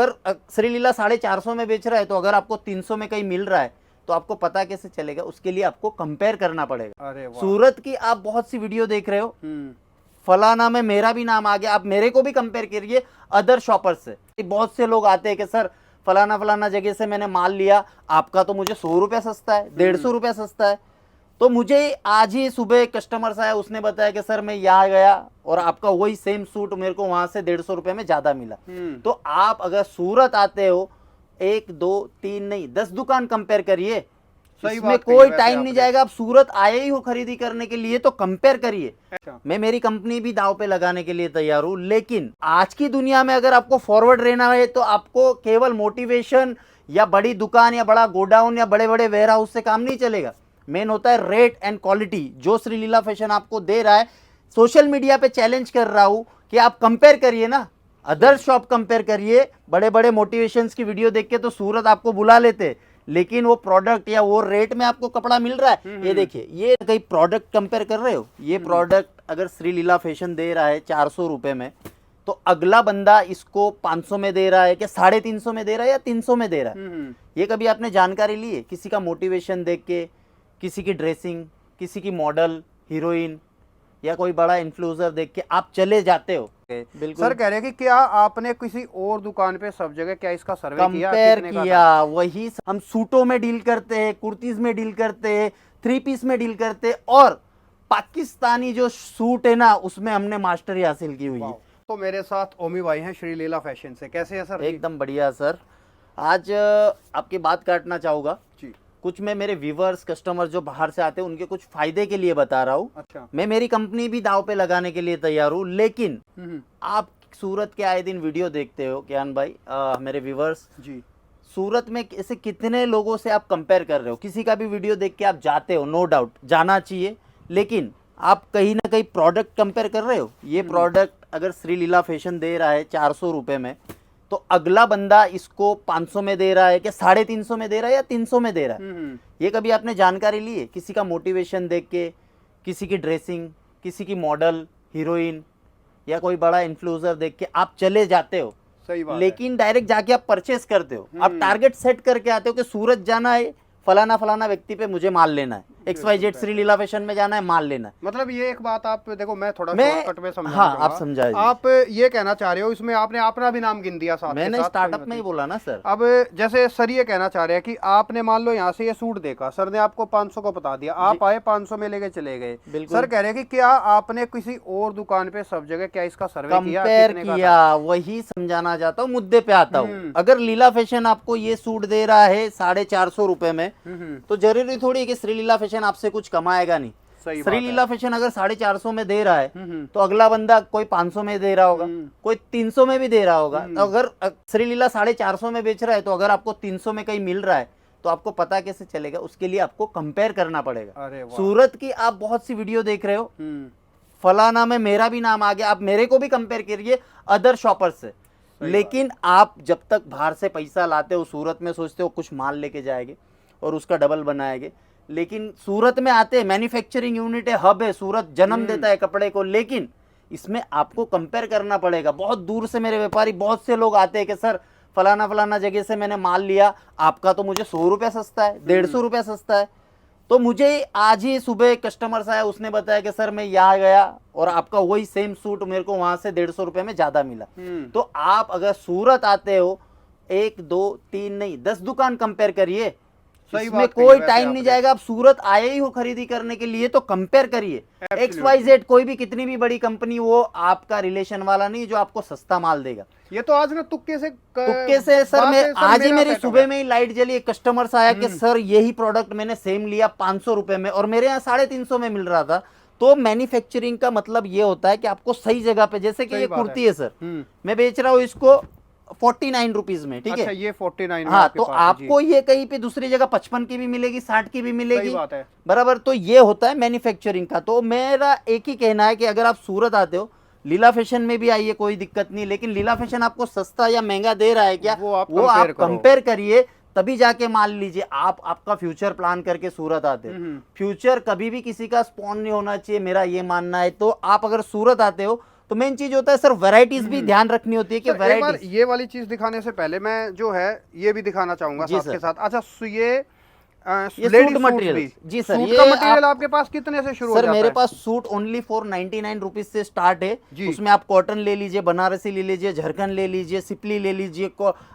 अगर श्रीलीला 450 में बेच रहा है तो अगर आपको 300 में कहीं मिल रहा है तो आपको पता कैसे चलेगा? उसके लिए आपको कंपेयर करना पड़ेगा। अरे वाह। सूरत की आप बहुत सी वीडियो देख रहे हो, फलाना में मेरा भी नाम आ गया, आप मेरे को भी कंपेयर करिए अदर शॉपर्स से। बहुत से लोग आते हैं कि सर फलाना फलाना जगह से मैंने माल लिया, आपका तो मुझे 100 रुपया सस्ता है, 150 रुपया सस्ता है। तो मुझे आज ही सुबह कस्टमर आया, उसने बताया कि सर मैं यहाँ गया और आपका वही सेम सूट मेरे को वहां से 150 रुपये में ज्यादा मिला। तो आप अगर सूरत आते हो 1 2 3 नहीं 10 दुकान कंपेयर करिए, इसमें कोई टाइम नहीं जाएगा। आप सूरत आए ही हो खरीदी करने के लिए तो कंपेयर करिए। मैं मेरी कंपनी भी दाव पे लगाने के लिए तैयार हूं, लेकिन आज की दुनिया में अगर आपको फॉरवर्ड रहना है तो आपको केवल मोटिवेशन या बड़ी दुकान या बड़ा गोडाउन या बड़े बड़े वेयर हाउस से काम नहीं चलेगा। मेन होता है रेट एंड क्वालिटी, जो श्रीलीला फैशन आपको दे रहा है। सोशल मीडिया पे चैलेंज कर रहा हूं कि आप कंपेयर करिए ना, अदर शॉप कंपेयर करिए। बड़े बड़े मोटिवेशंस की वीडियो देख के तो सूरत आपको बुला लेते, लेकिन वो प्रोडक्ट या वो रेट में आपको कपड़ा मिल रहा है। ये देखिए, ये कहीं प्रोडक्ट कंपेयर कर रहे हो, ये प्रोडक्ट अगर श्रीलीला फैशन दे रहा है 400 रुपए में, तो अगला बंदा इसको 500 में दे रहा है कि 350 में दे रहा है या 300 में दे रहा है। ये कभी आपने जानकारी ली है? किसी का मोटिवेशन देख के, किसी की ड्रेसिंग, किसी की मॉडल, हीरोइन या कोई बड़ा इन्फ्लुएंसर देख के आप चले जाते हो? बिल्कुल। सर कह रहे हैं कि क्या आपने किसी और दुकान पे सब जगह क्या इसका सर्वे कंपेयर किया? वही हम सूटों में डील करते हैं, कुर्तीज में डील करते हैं, 3 पीस में डील करते हैं, और पाकिस्तानी जो सूट है ना उसमें हमने मास्टरी हासिल की हुई है। तो मेरे साथ ओमी भाई हैं श्रीलीला फैशन से। कैसे है सर? एकदम बढ़िया सर। आज आपकी बात काटना चाहूंगा जी। कुछ मैं मेरे व्यूवर्स कस्टमर जो बाहर से आते हैं उनके कुछ फायदे के लिए बता रहा हूँ। अच्छा। मैं मेरी कंपनी भी दाव पे लगाने के लिए तैयार हूँ, लेकिन आप सूरत के आए दिन वीडियो देखते हो ज्ञान भाई, मेरे व्यूवर्स जी, सूरत में ऐसे कितने लोगों से आप कंपेयर कर रहे हो? किसी का भी वीडियो देख के आप जाते हो, नो डाउट जाना चाहिए, लेकिन आप कहीं ना कहीं प्रोडक्ट कंपेयर कर रहे हो। ये प्रोडक्ट अगर श्रीलीला फैशन दे रहा है 400 रुपये में, तो अगला बंदा इसको 500 में दे रहा है कि 350 में दे रहा है या 300 में दे रहा है। ये कभी आपने जानकारी ली है? किसी का मोटिवेशन देख के, किसी की ड्रेसिंग, किसी की मॉडल, हीरोइन या कोई बड़ा इन्फ्लुएंसर देख के आप चले जाते हो। सही बात लेकिन डायरेक्ट जाके आप परचेस करते हो। आप टारगेट सेट करके आते हो कि सूरत जाना है, फलाना फलाना व्यक्ति पे मुझे माल लेना है, XYZ श्रीलीला फैशन में जाना है, माल लेना है। मतलब ये एक बात आप देखो, मैं थोड़ा शॉर्टकट में समझाना हाँ, चाहूंगा। आप समझाइए। आप ये कहना चाह रहे हो, इसमें आपने अपना भी नाम गिन दिया साथ के मैंने साथ, स्टार्टअप में ही बोला ना सर। अब जैसे सर ये कहना चाह रहे हैं कि आपने मान लो यहाँ से ये सूट देखा, सर ने आपको 500 को बता दिया, आप आए 500 में लेके चले गए। सर कह रहे हैं कि क्या आपने किसी और दुकान पे सब जगह क्या इसका सर्वे किया? वही समझाना चाहता हूँ, मुद्दे पे आता हूँ। अगर लीला फैशन आपको ये सूट दे रहा है 450 रुपए में, तो जरूरी थोड़ी है कि श्रीलीला फैशन आपसे कुछ कमाएगा नहीं। श्रीलीला फैशन अगर 450 में दे रहा है तो अगला बंदा कोई 500 में दे रहा होगा, कोई 300 में भी दे रहा होगा। तो अगर श्रीलीला 450 में बेच रहा है तो अगर आपको 300 में कहीं मिल रहा है तो आपको पता कैसे चलेगा? उसके लिए आपको कंपेयर करना पड़ेगा। सूरत की आप बहुत सी वीडियो देख रहे हो, फलाना में मेरा भी नाम आ गया, आप मेरे को भी कंपेयर करिए अदर शॉपर्स से। लेकिन आप जब तक बाहर से पैसा लाते हो, सूरत में सोचते हो कुछ माल लेके जाएंगे और उसका डबल बनाएंगे, लेकिन सूरत में आते, मैन्युफैक्चरिंग यूनिट है, हब है, सूरत जन्म देता है कपड़े को, लेकिन इसमें आपको कंपेयर करना पड़ेगा। बहुत दूर से मेरे व्यापारी, बहुत से लोग आते हैं कि सर फलाना फलाना जगह से मैंने माल लिया, आपका तो मुझे 100 रुपया सस्ता है, 150 रुपया सस्ता है। तो मुझे आज ही सुबह कस्टमर आया, उसने बताया कि सर मैं यहाँ गया और आपका वही सेम सूट मेरे को वहां से 150 रुपये में ज्यादा मिला। तो आप अगर सूरत आते हो 1 2 3 नहीं 10 दुकान कंपेयर करिए, इसमें कोई टाइम नहीं जाएगा। आप सूरत आए ही हो खरीदी करने के लिए तो कंपेयर करिए। XYZ कोई भी कितनी भी बड़ी कंपनी, वो आपका रिलेशन वाला नहीं जो आपको सस्ता माल देगा। ये तो आज ना तुक्के से सर मैं आज ही मेरी सुबह में ही लाइट जली, एक कस्टमर आया कि सर यही प्रोडक्ट मैंने सेम लिया 500 रुपए में और मेरे यहाँ 350 में मिल रहा था। तो मैन्युफैक्चरिंग का मतलब ये होता है कि आपको सही जगह पे, जैसे कि ये कुर्ती है सर, मैं बेच रहा हूँ इसको 49 रुपीज में, ठीक है? अच्छा, ये 49 में। हाँ, तो आपको ये कहीं पे दूसरी जगह 55 की भी मिलेगी, 60 की भी मिलेगी। सही बात है। बराबर। तो ये होता है मैन्युफैक्चरिंग का। तो मेरा एक ही कहना है कि अगर आप सूरत आते हो, लीला फैशन में भी आइए, कोई दिक्कत नहीं, लेकिन लीला फैशन आपको सस्ता या महंगा दे रहा है क्या, वो आप कंपेयर करिए, तभी जाके मान लीजिए। आप आपका फ्यूचर प्लान करके सूरत आते हो। फ्यूचर कभी भी किसी का स्पॉन नहीं होना चाहिए, मेरा ये मानना है। तो आप अगर सूरत आते हो तो मेन चीज होता है सर वैरायटीज भी ध्यान रखनी होती है कि सर, एक बार वैरायटी। ये वाली चीज दिखाने से पहले मैं जो है ये भी दिखाना चाहूंगा जी साथ सर। के साथ। अच्छा ये लेडीज सूट सूट्स मटेरियल भी। जी सर, सूट ये का मटेरियल आप आपके पास कितने से शुरू हो सर जाता मेरे है? पास सूट ओनली 499 रुपीज से स्टार्ट है। जी। उसमें आप कॉटन ले लीजिए, बनारसी ले लीजिए, झरखंड ले लीजिए, सिपली ले लीजिए,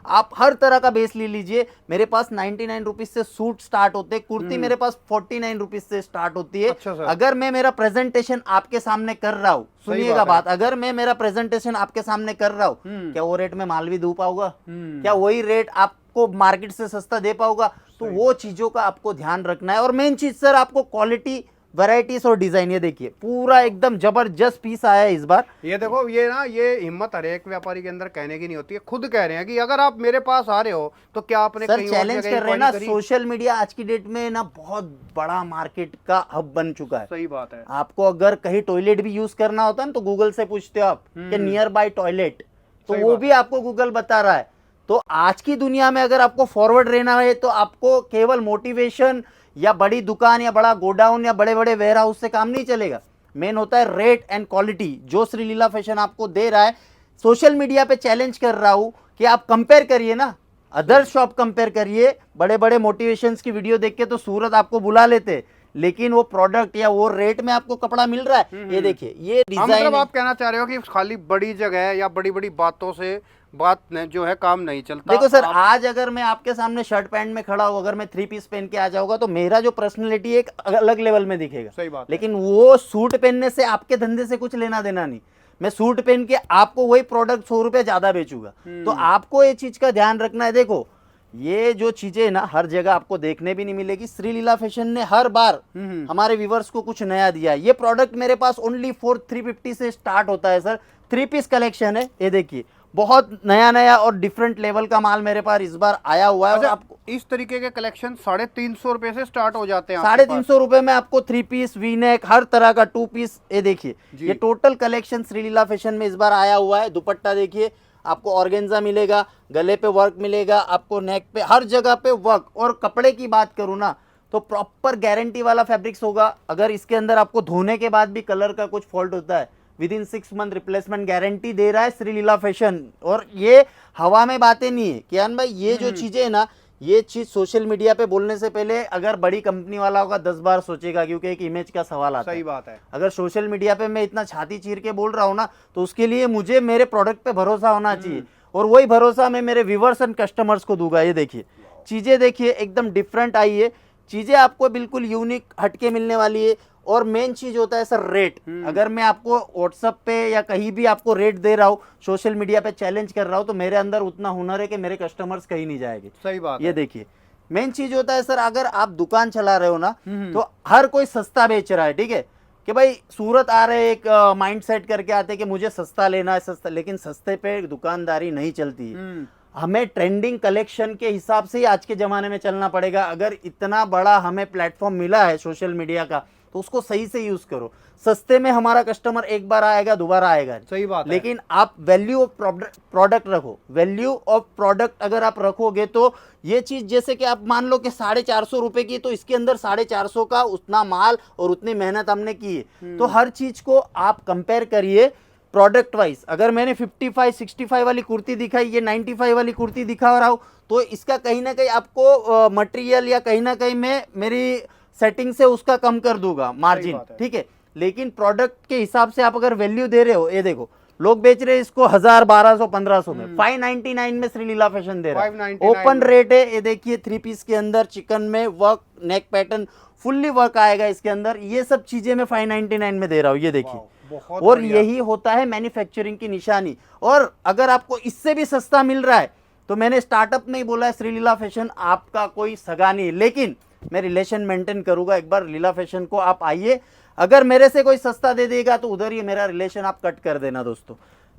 आप हर तरह का बेस ले लीजिए। मेरे पास 99 रुपीज से सूट स्टार्ट होते हैं। कुर्ती मेरे पास 49 रुपीज से स्टार्ट होती है। अच्छा सर। अगर मैं मेरा प्रेजेंटेशन आपके सामने कर रहा हूँ, सुनिएगा बात, अगर मैं मेरा प्रेजेंटेशन आपके सामने कर रहा हूँ, क्या वो रेट में माल भी दे पाऊंगा? क्या वही रेट आपको मार्केट से सस्ता दे पाऊंगा? तो वो चीजों का आपको ध्यान रखना है। और मेन चीज सर आपको क्वालिटी, वैरायटीज और डिजाइन, ये देखिए पूरा एकदम जबरदस्त पीस आया है इस बार। ये देखो, ये ना, ये हिम्मत हर एक व्यापारी के अंदर कहने की नहीं होती है। खुद कह रहे हैं कि अगर आप मेरे पास आ रहे हो तो क्या आपने सर कहीं और चैलेंज जगह कर रहे हैं ना, इंक्वायरी करी? सोशल मीडिया आज की डेट में ना बहुत बड़ा मार्केट का हब बन चुका है। सही बात है। आपको अगर कहीं टॉयलेट भी यूज करना होता है ना, तो गूगल से पूछते हो आप कि नियर बाय टॉयलेट, तो सही वो बात भी आपको गूगल बता रहा है। तो आज की दुनिया में अगर आपको फॉरवर्ड रहना है तो आपको केवल मोटिवेशन या बड़ी दुकान या बड़ा गोडाउन या बड़े बड़े वेयर हाउस से काम नहीं चलेगा। मेन होता है रेट एंड क्वालिटी, जो श्री लीला फैशन आपको दे रहा है। सोशल मीडिया पे चैलेंज कर रहा हूं कि आप कंपेयर करिए ना, अदर शॉप कंपेयर करिए। बड़े बड़े मोटिवेशंस की वीडियो देख के तो सूरत आपको बुला लेते, लेकिन वो प्रोडक्ट या वो रेट में आपको कपड़ा मिल रहा है। ये देखिए, ये मतलब डिजाइन, आप कहना चाह रहे हो कि खाली बड़ी जगह या बड़ी बड़ी बातों से बात जो है काम नहीं चलता। देखो सर, आज अगर मैं आपके सामने शर्ट पैंट में खड़ा हूं, अगर मैं 3 पीस पहन के आ जाऊंगा तो मेरा जो पर्सनैलिटी एक अलग लेवल में दिखेगा। सही बात है। लेकिन वो सूट पहनने से आपके धंधे से कुछ लेना देना नहीं। मैं सूट पहन के आपको वही प्रोडक्ट 100 रुपए ज्यादा बेचूंगा। तो आपको ये चीज का ध्यान रखना है। देखो, ये जो चीजें ना हर जगह आपको देखने भी नहीं मिलेगी। श्री लीला फैशन ने हर बार हमारे व्यूवर्स को कुछ नया दिया है। ये प्रोडक्ट मेरे पास ओनली 350 से स्टार्ट होता है सर। 3 पीस कलेक्शन है, ये देखिए बहुत नया नया और डिफरेंट लेवल का माल मेरे पास इस बार आया हुआ है। और आपको इस तरीके के कलेक्शन 350 रुपए से स्टार्ट हो जाते हैं। 350 रुपए में आपको 3 पीस, वी नेक, हर तरह का 2 पीस, ये देखिए ये टोटल कलेक्शन श्री लीला फैशन में इस बार आया हुआ है। दुपट्टा देखिए, आपको ऑर्गेन्जा मिलेगा, गले पे वर्क मिलेगा, आपको नेक पे हर जगह पे वर्क। और कपड़े की बात करूँ ना तो प्रॉपर गारंटी वाला फैब्रिक्स होगा। अगर इसके अंदर आपको धोने के बाद भी कलर का कुछ फॉल्ट होता है, within 6 month replacement guarantee दे रहा है श्री लीला फैशन। और ये हवा में बातें नहीं है कियान भाई, ये जो चीजें है ना, ये चीज सोशल मीडिया पे बोलने से पहले अगर बड़ी कंपनी वाला होगा 10 बार सोचेगा, क्योंकि एक इमेज का सवाल आता है। सही बात है। अगर सोशल मीडिया पे मैं इतना छाती चीर के बोल रहा हूँ ना, तो उसके लिए मुझे मेरे प्रोडक्ट पे भरोसा होना चाहिए। और वही भरोसा मैं मेरे व्यूवर्स एंड कस्टमर्स को दूंगा। ये देखिए चीजें, देखिए एकदम डिफरेंट आई है चीजें, आपको बिल्कुल यूनिक हटके मिलने वाली है। और मेन चीज होता है सर रेट। अगर मैं आपको व्हाट्सएप पे या कहीं भी आपको रेट दे रहा हूँ, सोशल मीडिया पे चैलेंज कर रहा हूँ, तो मेरे अंदर उतना हुनर है कि मेरे कस्टमर्स कहीं नहीं जाएंगे। सही बात ये देखिए, मेन चीज होता है सर, अगर आप दुकान चला रहे हो ना, तो हर कोई सस्ता बेच रहा है, ठीक है, कि भाई सूरत आ रहे एक माइंड सेट करके आते कि मुझे सस्ता लेना है, सस्ता, लेकिन सस्ते पे दुकानदारी नहीं चलती है। हमें ट्रेंडिंग कलेक्शन के हिसाब से ही आज के जमाने में चलना पड़ेगा। अगर इतना बड़ा हमें प्लेटफॉर्म मिला है सोशल मीडिया का, तो उसको सही से यूज करो। सस्ते में हमारा कस्टमर एक बार आएगा, दोबारा आएगा। सही बात है। लेकिन आप वैल्यू ऑफ प्रोडक्ट रखो। वैल्यू ऑफ प्रोडक्ट अगर आप रखोगे तो ये चीज, जैसे कि आप मान लो कि 450 रुपए की, तो इसके अंदर 450 का उतना माल और उतनी मेहनत हमने की है। तो हर चीज को आप कंपेयर करिए प्रोडक्ट वाइज। अगर मैंने 55-65 वाली कुर्ती दिखाई, ये 95 वाली कुर्ती दिखा रहा हूँ, तो इसका कहीं ना कहीं आपको मटेरियल या कहीं ना कहीं मैं मेरी सेटिंग से उसका कम कर दूंगा मार्जिन, ठीक है। लेकिन प्रोडक्ट के हिसाब से आप अगर वैल्यू दे रहे हो, ये देखो लोग बेच रहे हैं इसको 1000, 1200, 1500 में, 599 में श्री लीला फैशन दे रहा है। ओपन रेट है। ये देखिए 3 पीस के अंदर चिकन में वर्क, नेक पैटर्न फुल्ली वर्क आएगा इसके अंदर। ये सब चीजें मैं 599 में दे रहा हूँ, ये देखिए। और यही होता है मैन्युफैक्चरिंग की निशानी। और अगर आपको इससे भी सस्ता मिल रहा है, तो मैंने स्टार्टअप में ही बोला है श्री लीला फैशन आपका कोई सगा नहीं, लेकिन मैं रिलेशन मेंटेन करूंगा। एक बार लीला फैशन को आप आइए, अगर मेरे से कोई सस्ता दे देगा तो उधर ही मेरा रिलेशन आप कट कर देना दोस्तों।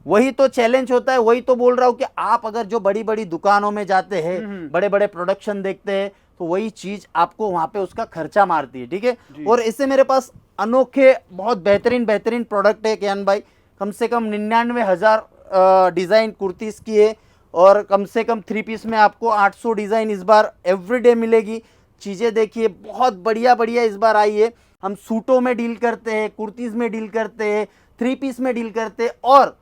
वही तो चैलेंज होता है, वही तो बोल रहा हूं कि आप अगर जो बड़ी बड़ी दुकानों में जाते हैं, बड़े बड़े प्रोडक्शन देखते हैं, तो वही चीज आपको वहां पे उसका खर्चा मारती है, ठीक है। और इससे मेरे पास अनोखे बहुत बेहतरीन प्रोडक्ट है कियान भाई। कम से कम 99,000 डिजाइन कुर्तीज की है, और कम से कम 3 पीस में आपको 800 डिजाइन इस बार एवरीडे मिलेगी। चीजें देखिए बहुत बढ़िया बढ़िया इस बार आई है। हम सूटों में डील करते हैं, कुर्तीज में डील करते हैं, 3 पीस में डील करते, और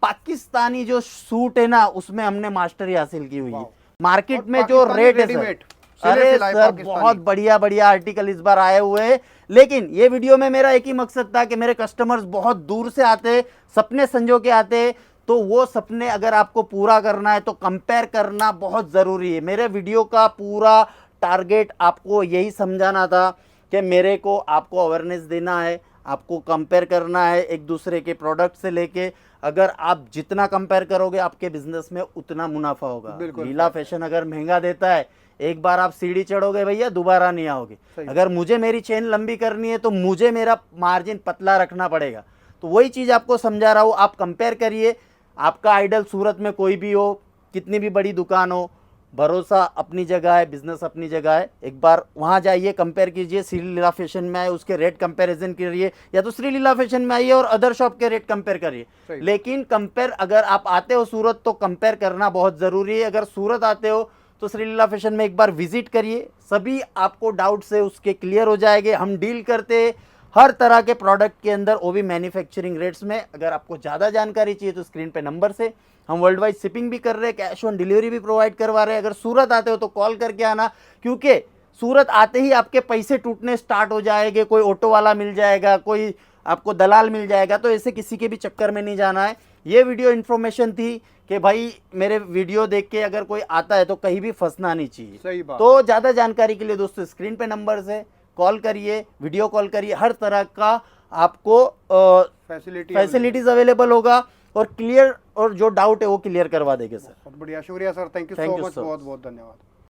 पाकिस्तानी जो सूट है ना उसमें हमने मास्टरी हासिल की हुई है। मार्केट में जो रेट है सर, अरे सर बहुत बढ़िया बढ़िया आर्टिकल इस बार आए हुए हैं। लेकिन ये वीडियो में मेरा एक ही मकसद था कि मेरे कस्टमर्स बहुत दूर से आते, सपने संजो के आते, तो वो सपने अगर आपको पूरा करना है तो कंपेयर करना बहुत ज़रूरी है। मेरे वीडियो का पूरा टारगेट आपको यही समझाना था कि मेरे को आपको अवेयरनेस देना है, आपको कंपेयर करना है एक दूसरे के प्रोडक्ट से लेके। अगर आप जितना कंपेयर करोगे आपके बिजनेस में उतना मुनाफा होगा। लीला फैशन अगर महंगा देता है, एक बार आप सीढ़ी चढ़ोगे भैया दोबारा नहीं आओगे। अगर मुझे मेरी चेन लंबी करनी है तो मुझे मेरा मार्जिन पतला रखना पड़ेगा। तो वही चीज़ आपको समझा रहा हूँ, आप कंपेयर करिए। आपका आइडल सूरत में कोई भी हो, कितनी भी बड़ी दुकान हो, भरोसा अपनी जगह है, बिजनेस अपनी जगह है। एक बार वहाँ जाइए, कंपेयर कीजिए, श्री लीला फैशन में आए उसके रेट कंपैरिजन करिए, या तो श्री लीला फैशन में आइए और अदर शॉप के रेट कंपेयर करिए। लेकिन कंपेयर अगर आप आते हो सूरत तो कंपेयर करना बहुत ज़रूरी है। अगर सूरत आते हो तो श्री लीला फैशन में एक बार विजिट करिए, सभी आपको डाउट्स है उसके क्लियर हो जाएंगे। हम डील करते हर तरह के प्रोडक्ट के अंदर, वो भी मैन्युफैक्चरिंग रेट्स में। अगर आपको ज़्यादा जानकारी चाहिए तो स्क्रीन पे नंबर से, हम वर्ल्ड वाइड शिपिंग भी कर रहे हैं, कैश ऑन डिलीवरी भी प्रोवाइड करवा रहे हैं। अगर सूरत आते हो तो कॉल करके आना, क्योंकि सूरत आते ही आपके पैसे टूटने स्टार्ट हो जाएंगे। कोई ऑटो वाला मिल जाएगा, कोई आपको दलाल मिल जाएगा, तो ऐसे किसी के भी चक्कर में नहीं जाना है। ये वीडियो इन्फॉर्मेशन थी कि भाई मेरे वीडियो देख के अगर कोई आता है तो कहीं भी फंसना नहीं चाहिए। सही बात। तो ज़्यादा जानकारी के लिए दोस्तों स्क्रीन पे नंबर से कॉल करिए, वीडियो कॉल करिए, हर तरह का आपको फैसिलिटीज अवेलेबल होगा, और क्लियर, और जो डाउट है वो क्लियर करवा देंगे सर। बहुत बढ़िया, शुक्रिया sir, thank you so much, बहुत बहुत धन्यवाद।